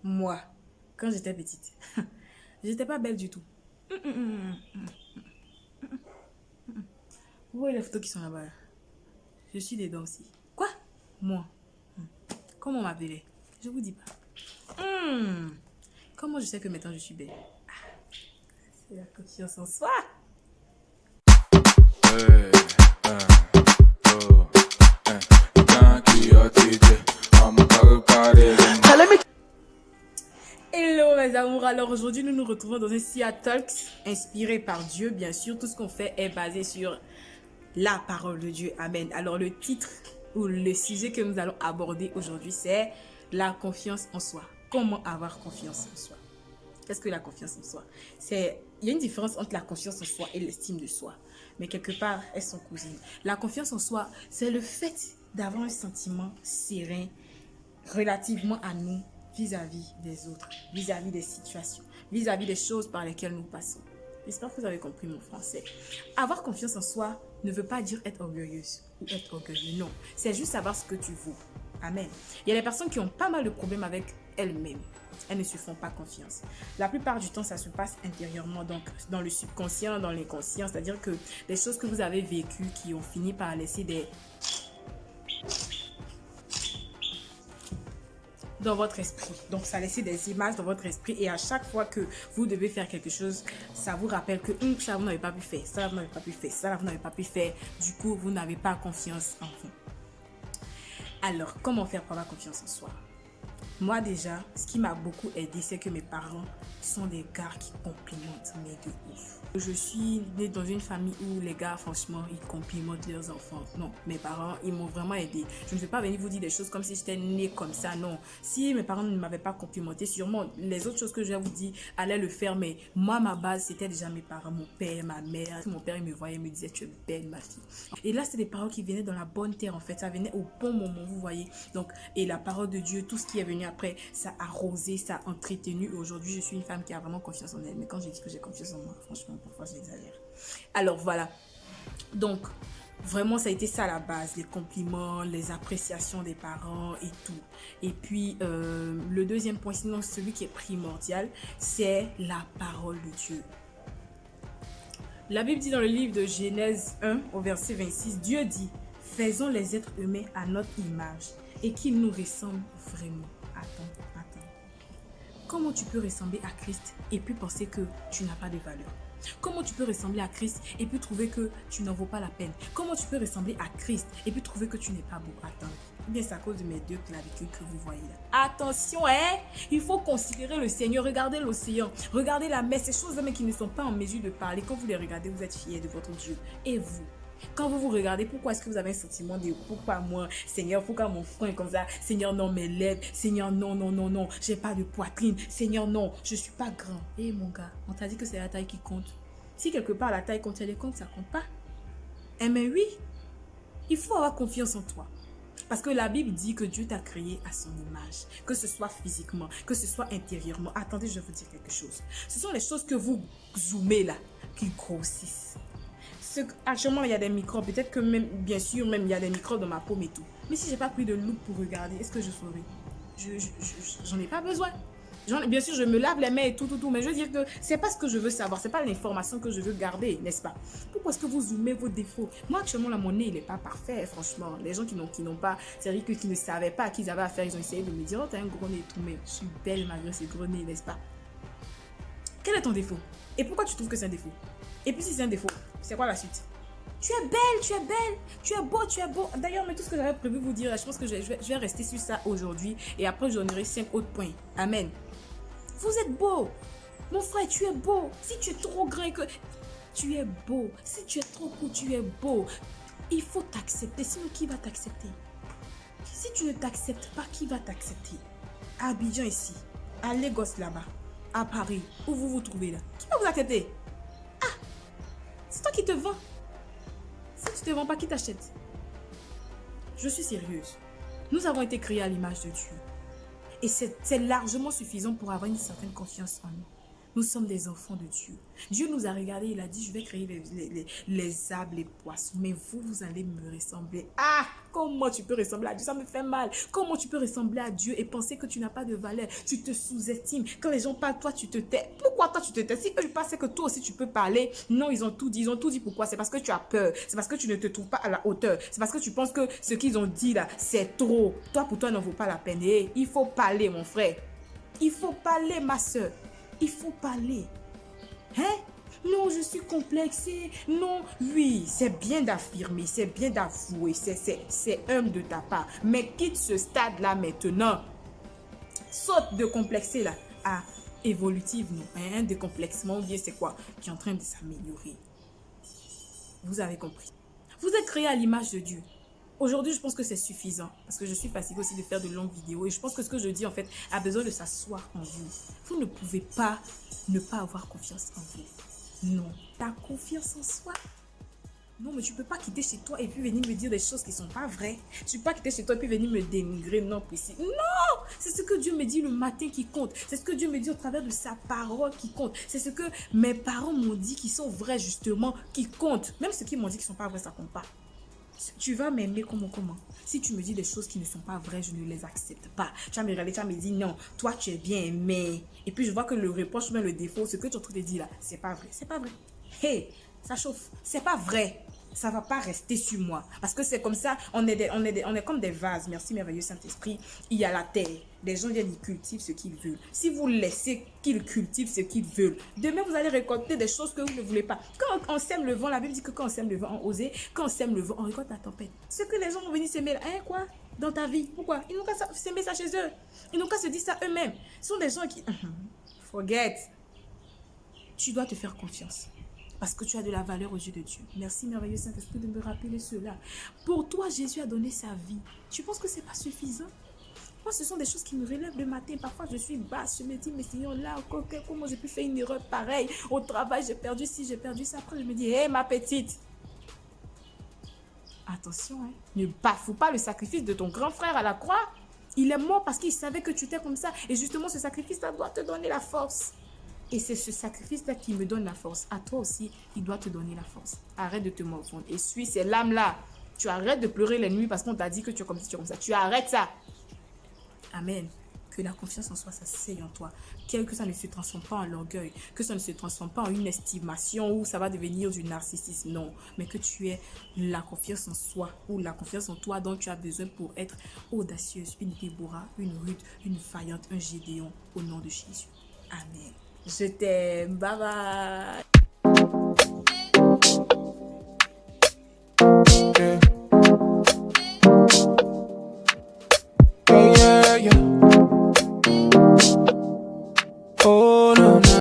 Moi, quand j'étais petite, j'étais pas belle du tout. Vous voyez les photos qui sont là-bas? Je suis dedans aussi. Quoi? Moi? Comment on m'appelait? Je vous dis pas. Comment je sais que maintenant je suis belle? C'est la confiance en soi. Hey, oh, you can't keep your teeth. I'm a carry them. Hello mes amours, alors aujourd'hui nous nous retrouvons dans un Sia Talks inspiré par Dieu, bien sûr. Tout ce qu'on fait est basé sur la parole de Dieu, amen. Alors le titre ou le sujet que nous allons aborder aujourd'hui, c'est la confiance en soi. Comment avoir confiance en soi? Qu'est-ce que la confiance en soi? Il y a une différence entre la confiance en soi et l'estime de soi, mais quelque part elles sont cousines. La confiance en soi, c'est le fait d'avoir un sentiment serein relativement à nous, vis-à-vis des autres, vis-à-vis des situations, vis-à-vis des choses par lesquelles nous passons. J'espère que vous avez compris mon français. Avoir confiance en soi ne veut pas dire être orgueilleuse ou être orgueilleux. Non, c'est juste savoir ce que tu vaux. Amen. Il y a des personnes qui ont pas mal de problèmes avec elles-mêmes. Elles ne se font pas confiance. La plupart du temps, ça se passe intérieurement, donc dans le subconscient, dans l'inconscient. C'est-à-dire que les choses que vous avez vécues qui ont fini par laisser des dans votre esprit. Donc, ça laisse des images dans votre esprit et à chaque fois que vous devez faire quelque chose, ça vous rappelle que ça, vous n'avez pas pu faire, ça, vous n'avez pas pu faire, ça, vous n'avez pas pu faire. Du coup, vous n'avez pas confiance en vous. Alors, comment faire pour avoir confiance en soi? Moi déjà, ce qui m'a beaucoup aidé, c'est que mes parents sont des gars qui complimentent mes de ouf. Je suis née dans une famille où les gars, franchement, ils complimentent leurs enfants. Non, mes parents, ils m'ont vraiment aidé. Je ne vais pas venir vous dire des choses comme si j'étais née comme ça, non. Si mes parents ne m'avaient pas complimenté, sûrement les autres choses que je vais vous dire allaient le faire, mais moi, ma base, c'était déjà mes parents, mon père, ma mère. Mon père, il me voyait, il me disait, tu es belle, ma fille. Et là, c'est des paroles qui venaient dans la bonne terre, en fait. Ça venait au bon moment, vous voyez. Donc, et la parole de Dieu, tout ce qui est venu après, ça a arrosé, ça a entretenu. Aujourd'hui, je suis une femme qui a vraiment confiance en elle. Mais quand je dis que j'ai confiance en moi, franchement, parfois, j'exagère. Alors, voilà. Donc, vraiment, ça a été ça la base. Les compliments, les appréciations des parents et tout. Et puis, le deuxième point, sinon celui qui est primordial, c'est la parole de Dieu. La Bible dit dans le livre de Genèse 1, au verset 26, Dieu dit, faisons les êtres humains à notre image et qu'ils nous ressemblent vraiment. Attends. Comment tu peux ressembler à Christ et puis penser que tu n'as pas de valeur? Comment tu peux ressembler à Christ et puis trouver que tu n'en vaux pas la peine? Comment tu peux ressembler à Christ et puis trouver que tu n'es pas beau? Attends. Bien, c'est à cause de mes deux clavicules que vous voyez là. Attention, hein? Il faut considérer le Seigneur. Regardez l'océan. Regardez la mer. Ces choses même qui ne sont pas en mesure de parler. Quand vous les regardez, vous êtes fiers de votre Dieu. Et vous? Quand vous vous regardez, pourquoi est-ce que vous avez un sentiment de pourquoi moi, Seigneur, pourquoi mon front est comme ça? Seigneur, non, mes lèvres. Seigneur, non, j'ai pas de poitrine. Seigneur, non, je suis pas grand. Eh mon gars, on t'a dit que c'est la taille qui compte. Si quelque part la taille compte, elle compte, ça compte pas. Eh mais oui, il faut avoir confiance en toi. Parce que la Bible dit que Dieu t'a créé à son image. Que ce soit physiquement, que ce soit intérieurement. Attendez, je vais vous dire quelque chose. Ce sont les choses que vous zoomez là, qui grossissent. Actuellement, il y a des microbes. Peut-être que même, bien sûr, même il y a des microbes dans ma paume et tout. Mais si j'ai pas pris de loupe pour regarder, est-ce que je saurais? J'en ai pas besoin. Bien sûr, je me lave les mains et tout. Mais je veux dire que c'est pas ce que je veux savoir. C'est pas l'information que je veux garder, n'est-ce pas? Pourquoi est-ce que vous zoomez vos défauts? Moi, actuellement, là, mon nez, il est pas parfait, franchement. Les gens qui n'ont pas, c'est vrai que qui ne savaient pas à qui ils avaient affaire, ils ont essayé de me dire, oh, t'as un gros nez et tout, mais je suis belle malgré ce gros nez, n'est-ce pas? Quel est ton défaut? Et pourquoi tu trouves que c'est un défaut? Et puis si c'est un défaut, c'est quoi la suite? Tu es belle, tu es beau. D'ailleurs, mais tout ce que j'avais prévu vous dire, je pense que je vais rester sur ça aujourd'hui. Et après, j'en aurai 5 autres points. Amen. Vous êtes beau. Mon frère, tu es beau. Si tu es trop grand et que tu es beau. Si tu es trop court, tu es beau. Il faut t'accepter. Sinon, qui va t'accepter? Si tu ne t'acceptes pas, qui va t'accepter? À Abidjan ici, à Lagos là-bas, à Paris, où vous vous trouvez là. Qui va vous accepter? C'est toi qui te vends. Si tu ne te vends pas, qui t'achète? Je suis sérieuse. Nous avons été créés à l'image de Dieu. Et c'est largement suffisant pour avoir une certaine confiance en nous. Nous sommes des enfants de Dieu. Dieu nous a regardés, il a dit, je vais créer les arbres, les poissons, mais vous allez me ressembler. comment tu peux ressembler à Dieu? Ça me fait mal. Comment tu peux ressembler à Dieu et penser que tu n'as pas de valeur? Tu te sous-estimes. Quand les gens parlent, toi, tu te tais. Pourquoi toi, tu te tais? Si eux, ils pensaient que toi aussi, tu peux parler. Non, ils ont tout dit. Ils ont tout dit. Pourquoi? C'est parce que tu as peur. C'est parce que tu ne te trouves pas à la hauteur. C'est parce que tu penses que ce qu'ils ont dit là, c'est trop. Toi, pour toi, n'en vaut pas la peine. Et il faut parler, mon frère. Il faut parler, ma soeur. Il faut parler. Hein? Non, je suis complexée. Non, oui, c'est bien d'affirmer, c'est bien d'avouer, c'est humble de ta part. Mais quitte ce stade-là maintenant. Saute de complexer là à évolutive, non. Un décomplexement, ou bien c'est quoi? Qui est en train de s'améliorer. Vous avez compris. Vous êtes créé à l'image de Dieu. Aujourd'hui, je pense que c'est suffisant parce que je suis fatiguée aussi de faire de longues vidéos et je pense que ce que je dis en fait a besoin de s'asseoir en vous. Vous ne pouvez pas ne pas avoir confiance en vous. Non. Ta confiance en soi. Non, mais tu ne peux pas quitter chez toi et puis venir me dire des choses qui ne sont pas vraies. Tu ne peux pas quitter chez toi et puis venir me dénigrer. Non, précis. Non, c'est ce que Dieu me dit le matin qui compte. C'est ce que Dieu me dit au travers de sa parole qui compte. C'est ce que mes parents m'ont dit qui sont vrais justement, qui comptent. Même ce qu'ils m'ont dit qui ne sont pas vrais, ça ne compte pas. Tu vas m'aimer comment? Si tu me dis des choses qui ne sont pas vraies, je ne les accepte pas. Tu vas me regarder, tu vas me dire non, toi tu es bien aimé. Et puis je vois que le reproche, même le défaut, ce que tu es en train de dire là, c'est pas vrai. C'est pas vrai. Hey, ça chauffe. C'est pas vrai. Ça va pas rester sur moi. Parce que c'est comme ça, on est comme des vases. Merci merveilleux Saint-Esprit. Il y a la terre. Les gens viennent, ils cultivent ce qu'ils veulent. Si vous laissez qu'ils cultivent ce qu'ils veulent, demain vous allez récolter des choses que vous ne voulez pas. Quand on sème le vent, la Bible dit que quand on sème le vent, on ose. Quand on sème le vent, on récolte la tempête. Ce que les gens vont venir s'aimer, hein, quoi? Dans ta vie. Pourquoi? Ils n'ont qu'à s'aimer ça chez eux. Ils n'ont qu'à se dire ça eux-mêmes. Ce sont des gens qui... Forget. Tu dois te faire confiance. Parce que tu as de la valeur aux yeux de Dieu. Merci, merveilleux Saint-Esprit, de me rappeler cela. Pour toi, Jésus a donné sa vie. Tu penses que ce n'est pas suffisant? Moi, ce sont des choses qui me relèvent le matin. Parfois, je suis basse. Je me dis, mais Seigneur, là, comment j'ai pu faire une erreur pareille? Au travail, j'ai perdu ci, j'ai perdu ça. Après, je me dis, hé, ma petite. Attention, hein. Ne bafoue pas le sacrifice de ton grand frère à la croix. Il est mort parce qu'il savait que tu étais comme ça. Et justement, ce sacrifice-là doit te donner la force. Et c'est ce sacrifice-là qui me donne la force. À toi aussi, il doit te donner la force. Arrête de te morfondre. Et suis ces lames-là. Tu arrêtes de pleurer les nuits parce qu'on t'a dit que tu es comme ci, tu es comme ça. Tu arrêtes ça. Amen. Que la confiance en soi, ça s'asseye en toi. Que ça ne se transforme pas en l'orgueil. Que ça ne se transforme pas en une estimation où ça va devenir du narcissisme. Non. Mais que tu aies la confiance en soi ou la confiance en toi dont tu as besoin pour être audacieuse. Une Déborah, une Ruth, une Vaillante, un Gédéon. Au nom de Jésus. Amen. Je t'aime. Bye bye. Yeah, yeah. Oh, no, no.